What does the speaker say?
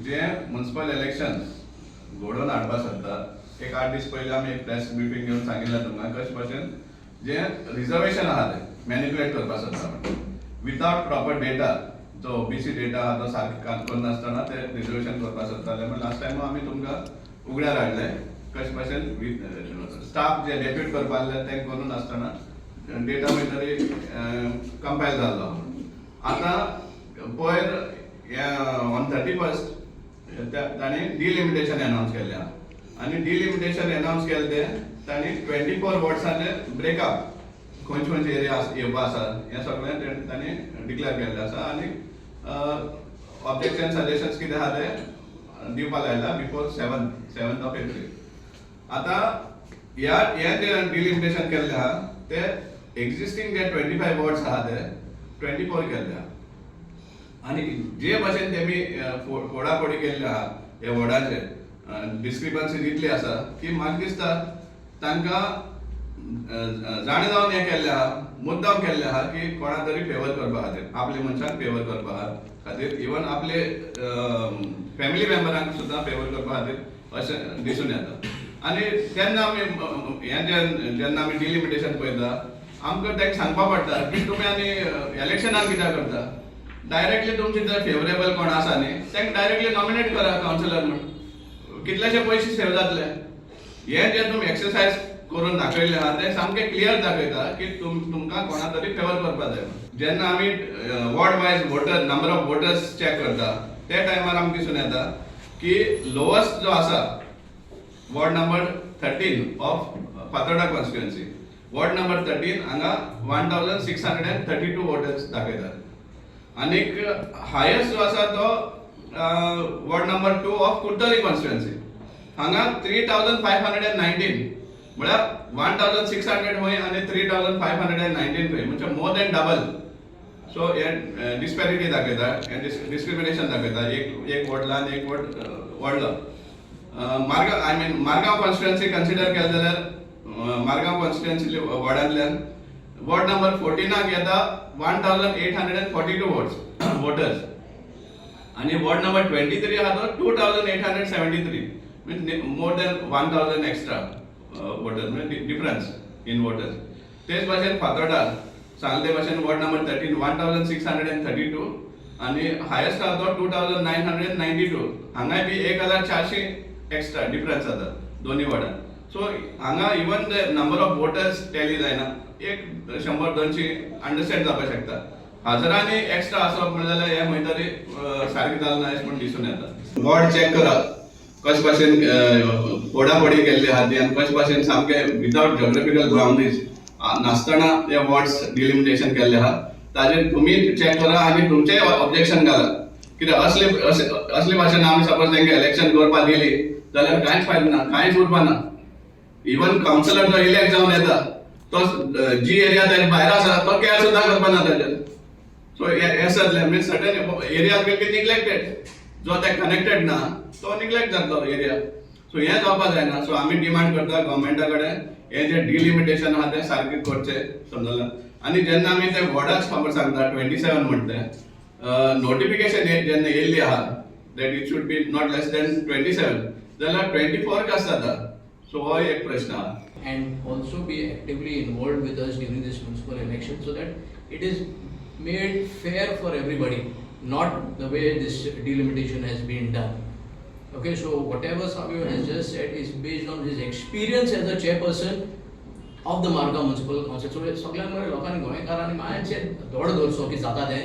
जे municipal election घडोवन हाडपा सोदता एक 8 दीस पयलीं आमी एक प्रेस ब्रिफींग घेवन सांगिल्लें तुमकां कशे भशेन जे रिजर्वेशन आहा ते मॅनिपुलेट करपा सोदता म्हणून विथआउट प्रॉपर डेटा जो ओबीसी डेटा आहा तो सारको काम करनासतना ते रिजर्वेशन करपा सोदताले म्हणून लास्ट टायम आमी तुमकां उगड्यार हाडले कशे भशेन स्टाफ जे डेप्यूट करपा आसले ते करून नासतना डेटा मेटरी कंपायल जाल्लो आतां पयर ऑन 31st तांणी डिलिमिटेशन अनाउन्स केल्लें आहा आनी डिलिमिटेशन अनाउन्स केलें तें तांणी 24 वॉर्ड्सांचे ब्रेकअप खंयचे एरिया येवपा आसा हें सगळें तांणी डिक्लेअर केल्लें आसा आनी ऑब्जेक्शन सजेशन्स कितें आहा ते दिवपा लायला बिफोर 7th ऑफ एप्रील. आतां हें जें डिलिमिटेशन केल्लें आहा ते एक्झिस्टींग जे 25 वॉर्ड्स आहा ते 24 केल्ले आहा आनी जे भशेन तेमी फोडाफोडी केल्ली आहा ह्या वॉर्डाचे डिस्क्रिपन्सी इतली आसा की म्हाका दिसता तांकां जाणे जावन हें केल्लें आहा मुद्दाम केल्लें आहा की कोणा तरी फेवर करपा खातीर आपल्या मनशाक फेवर करपा खातीर इवन आपले फॅमिली मेंबरांक सुद्दां फेवर करपा खातीर अशें दिसून येता आनी तेन्ना आमी हें जेन्ना आमी डिलिमिटेशन पळयता आमकां तेका सांगपा पडटा की तुमी आनी इलेक्शनाक कित्याक करता डायरेक्टली तुमचे जर फेवरेबल कोण आसा न्ही तांकां डायरेक्टली नॉमिनेट करा कावन्सिलर म्हणून कितलेशे पयशे सेव जातले. हे जे तुमी एक्सरसायज करून दाखयलें आहा तें सामकें क्लियर दाखयता की तुमकां कोणा तरी फेवर करपा जाय. जेन्ना आमी ward wise voter number of voters check करता ते टायमार आमकां दिसून येता की लोवस्ट जो आसा ward number 13 of Fatorda constituency ward number 13 हांगा 1632 वोटर्स दाखयतात आनीक हायेस्ट जो आसा तो ward number 2 of Curtorim constituency हांगा 3519 म्हळ्यार 1600 खंय आनी 3519 खंय म्हणजे मोर देन डबल. सो हे डिस्पॅरिटी दाखयता हे डिस्क्रिमिनेशन दाखयता एक वॉर्डलान एक वॉर्ड व्हडलो. मारगांव कॉन्स्टिट्युएन्सी कन्सिडर केलें जाल्यार मारगांव कॉन्स्टिट्युएन्सी वॉर्डांतल्यान वॉर्ड नंबर 14 येता 1842 वोटर्स आणि वॉर्ड नंबर 23 आहा तो 2873 means more than 1000 extra voters म्हणजे डिफरन्स इन वोटर्स. तेच भाशेन फातोर्डा सांगले भाशेन वॉर्ड नंबर 13 1632 आणि हायेस्ट आहा तो 2992 हांगाय बी 1400 एक्स्ट्रा डिफरन्स जाता दोन्ही वॉर्डान. सो हांगा even the number of voters tally जायना एक 100-200 अंडरस्टँड जावपाक शकता. हजारांनी एक्स्ट्रा आसप म्हणल्यार हे खंय तरी सारकें जालें ना अशें म्हूण दिसून येता. वॉर्ड चॅक करात कशे भाशेन फोडाफोडी केल्ली आहा ती आनी कशे भाशेन सामकें विदाउट जिओग्राफिकल बाउंड्रीज नासतना हे वॉर्ड्स डिलिमिटेशन केल्ले आहा ताजेर तुमी चॅक करा आनी तुमचें ऑब्जेक्शन घाला कित्याक असले भाशेन आमी सपोज तांकां इलेक्शन करपा दिली जाल्यार कांयच फायदो ना कांयच उरपा ना. इवन कावन्सिलर जो इलेक्ट जावन येता तो जी एरिया ताजे भायर आसा तो केअर सुद्दां करपा ना ताजेर. सो हे सगळे means certain area will be neglected जो ते कनेक्टेड ना तो निग्लेक्ट जातलो एरिया. सो हे जावपा जायना. सो आमी डिमांड करता गव्हर्मेंटा कडेन हे जे डिलिमिटेशन आहा ते सारकें करचें समजलें. आनी जेन्ना आमी ते वॉर्डाच खबर सांगता 27 म्हणटे नोटिफिकेशन जेन्ना येयल्ली आहा that it should be not less than 27 जाल्यार 24 कशें जाता. सो हो एक प्रश्न आहा. And also be actively involved with us during this municipal election so that it is made fair for everybody, not the way this delimitation has been done. Okay, so whatever Savio has just said is based on his experience as a chairperson of the Marga Municipal Council. So सगळ्यांमुळे लोकांनी गोंयकारांनी मातशें धोड दवरचो की जाता तें